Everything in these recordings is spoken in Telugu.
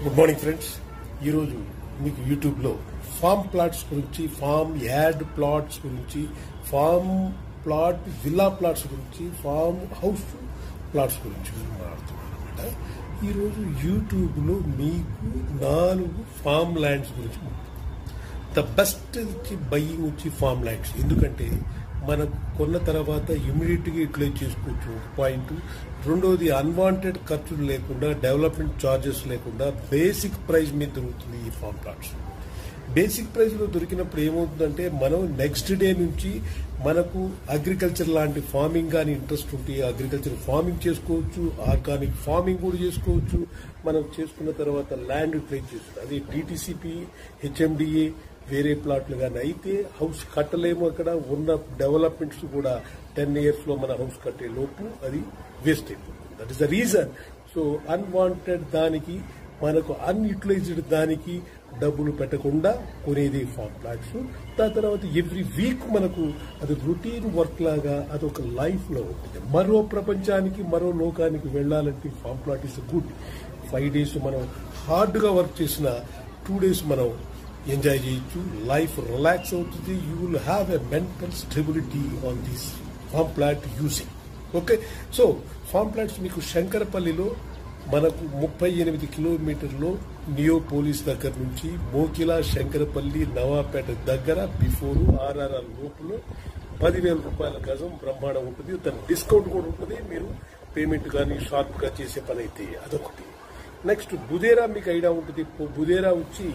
Good morning friends. ఈరోజు మీకు యూట్యూబ్లో ఫామ్ ప్లాట్స్ గురించి, ఫామ్ యార్డ్ ప్లాట్స్ గురించి, ఫామ్ ప్లాట్ విల్లా ప్లాట్స్ గురించి, ఫామ్ హౌస్ ప్లాట్స్ గురించి మాట్లాడుతున్నాను అనమాట. ఈరోజు యూట్యూబ్లో మీకు 4 ఫామ్ ల్యాండ్స్ గురించి, ద బెస్ట్ బయ్యింగ్ వచ్చి ఫామ్ ల్యాండ్స్. ఎందుకంటే మనం కొన్న తర్వాత ఇమ్మీడియట్గా యూటిలైజ్ చేసుకోవచ్చు, ఒక పాయింట్. రెండోది, అన్వాంటెడ్ ఖర్చులు లేకుండా, డెవలప్మెంట్ ఛార్జెస్ లేకుండా బేసిక్ ప్రైస్ మీద దొరుకుతుంది ఈ ఫామ్ ప్లాట్స్. బేసిక్ ప్రైస్లో దొరికినప్పుడు ఏమవుతుందంటే, మనం నెక్స్ట్ డే నుంచి మనకు అగ్రికల్చర్ లాంటి ఫార్మింగ్ కానీ ఇంట్రెస్ట్ ఉంటే అగ్రికల్చర్ ఫార్మింగ్ చేసుకోవచ్చు, ఆర్గానిక్ ఫార్మింగ్ కూడా చేసుకోవచ్చు. మనం చేసుకున్న తర్వాత ల్యాండ్ యూటిలైజ్ చేసుకోవచ్చు. అది టీటీసీపీ, హెచ్ఎండిఏ, వేరే ప్లాట్లు కానీ అయితే హౌస్ కట్టలేము. అక్కడ ఉన్న డెవలప్మెంట్స్ కూడా 10 years లో మన హౌస్ కట్టే లోపు అది వేస్ట్ అయిపోతుంది. That is the reason. So unwanted దానికి, మనకు అన్యూటిలైజ్డ్ దానికి డబ్బులు పెట్టకుండా కొనేది ఫామ్ ప్లాట్స్. దాని తర్వాత ఎవ్రీ వీక్ మనకు అది రొటీన్ వర్క్ లాగా అదొక లైఫ్ లో ఉంటుంది. మరో ప్రపంచానికి, మరో లోకానికి వెళ్లాలంటే form plot is good. 5 days మనం హార్డ్ గా వర్క్ చేసిన 2 days మనం ఎంజాయ్ చేయొచ్చు. లైఫ్ రిలాక్స్ అవుతుంది. You will have a mental stability on this form plot using. Okay, so form plots మీకు శంకరపల్లిలో మనకు 38 కిలోమీటర్లో నియోపోలిస్ దగ్గర నుంచి మోకిలా, శంకరపల్లి, నవాపేట దగ్గర బిఫోర్ ఆర్ఆర్ఆర్ లోపల 10,000 రూపాయల గజం బ్రహ్మాండం ఉంటుంది. దాని డిస్కౌంట్ కూడా ఉంటుంది. మీరు పేమెంట్ కానీ షార్ప్ గా చేసే పని అయితే అదొకటి. నెక్స్ట్ బుదేరా, మీకు ఐడియా ఉంటుంది. బుదేరా వచ్చి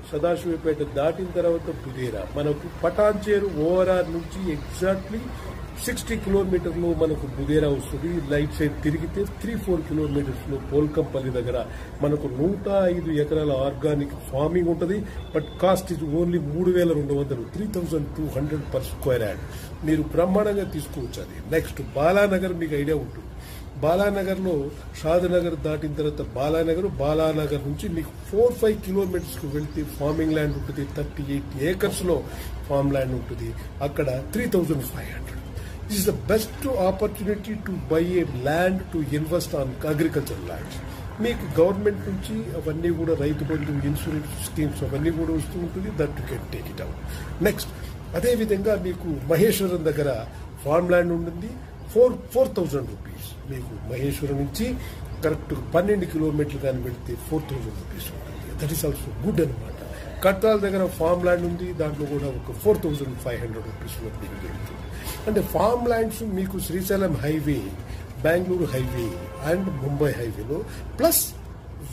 సదాశివపేట దాటిన తర్వాత బుదేరా మనకు పటాన్చేరు ఓఆర్ఆర్ నుంచి ఎగ్జాక్ట్లీ 60 కిలోమీటర్లు మనకు బుదేరా వస్తుంది. రైట్ సైడ్ తిరిగితే 3-4 కిలోమీటర్స్ పోల్కంపల్లి దగ్గర మనకు 105 ఎకరాల ఆర్గానిక్ ఫార్మింగ్ ఉంటుంది. బట్ కాస్ట్ ఇది ఓన్లీ 3,200, 3,200 పర్ స్క్వేర్ యార్డ్. మీరు బ్రహ్మాండంగా తీసుకోవచ్చు అది. నెక్స్ట్ బాలానగర్, మీకు ఐడియా ఉంటుంది. బాలానగర్ లో షాద్నగర్ దాటిన తర్వాత బాలానగర్ నుంచి మీకు 4-5 కిలోమీటర్స్ కు వెళ్తే ఫార్మింగ్ ల్యాండ్ ఉంటుంది. 38 acres లో ఫార్మ్ ల్యాండ్ ఉంటుంది. అక్కడ 3,500. This is the best opportunity to buy A land to invest on agriculture lands. మీకు గవర్నమెంట్ నుంచి అవన్నీ కూడా రైతు బంధు, ఇన్సూరెన్స్ స్కీమ్స్ అవన్నీ కూడా వస్తూ ఉంటుంది. That you can take it out. Next అదేవిధంగా మీకు మహేశ్వరం దగ్గర ఫార్మ్ ల్యాండ్ ఉంటుంది. 4,000 రూపీస్. మీకు మహేశ్వరం నుంచి కరెక్ట్ 12 కిలోమీటర్లు కానీ పెడితే 4,000 రూపీస్ ఉంటుంది. దట్ ఈస్ ఆల్సో గుడ్ అనమాట. కట్టాల దగ్గర ఫార్మ్ ల్యాండ్ ఉంది. దాంట్లో కూడా ఒక 4,500 రూపీస్ మీకు దొరుకుతుంది. అంటే ఫార్మ్ ల్యాండ్స్ మీకు Srisailam highway, Bengaluru highway and Mumbai హైవేలో, plus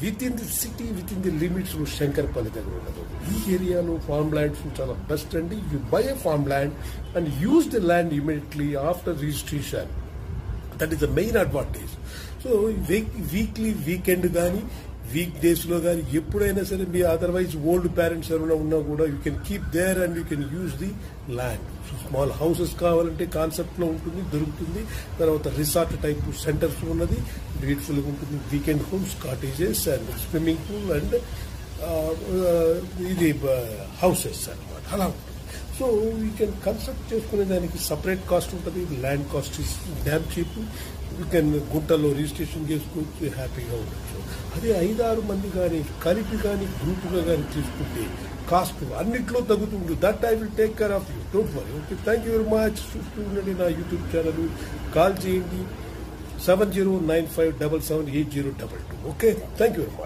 within the city, within the limits లో శంకర్పల్లి దగ్గర ఉన్నది. ఈ ఏరియాలో ఫార్మ్ ల్యాండ్స్ చాలా బెస్ట్ అండి. You buy a farm land and use the land immediately after registration. That is the main advantage. So weekly, weekend కానీ, వీక్ డేస్ లో కానీ ఎప్పుడైనా సరే మీ అదర్వైజ్ ఓల్డ్ పేరెంట్స్ ఎవరైనా ఉన్నా కూడా you can keep there and you can use the land. Small houses కావాలంటే కాన్సెప్ట్ లో ఉంటుంది, దొరుకుతుంది. తర్వాత రిసార్ట్ టైప్ సెంటర్స్ ఉన్నది, బ్యూటిఫుల్ గా ఉంటుంది. Weekend homes, cottages and swimming pool and ఇది హౌసెస్ అనమాట. అలా ఉంటుంది. సో యూ కెన్ కన్స్ట్రక్ట్ చేసుకునే దానికి సపరేట్ కాస్ట్ ఉంటుంది. Land cost is dam cheap. You can గుంటలో రిజిస్ట్రేషన్ చేసుకోవచ్చు, హ్యాపీగా ఉండొచ్చు. అదే 5-6 మంది కానీ కలిపి కానీ గ్రూప్గా కానీ తీసుకుంటే కాస్ట్ అన్నిట్లో తగ్గుతుంది. That I will take care of you, don't worry. Okay, thank you very much. చూస్తూ ఉండండి నా యూట్యూబ్ ఛానల్. కాల్ చేయండి 7095778022. Okay, thank you very much.